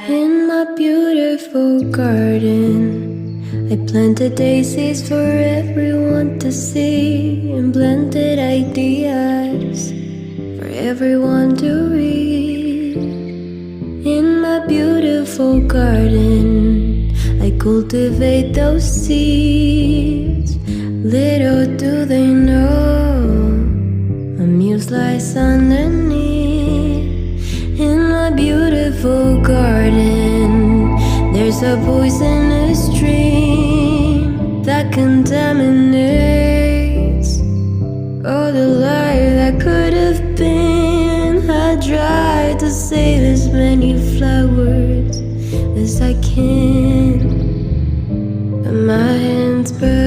In my beautiful garden, I planted daisies for everyone to see, and planted ideas for everyone to read. In my beautiful garden, I cultivate those seeds. Little do they know, a muse lies underneath. In my beautiful garden, there's a poisonous stream that contaminates all the life that could have been. I tried to save as many flowers as I can, but my hands burn.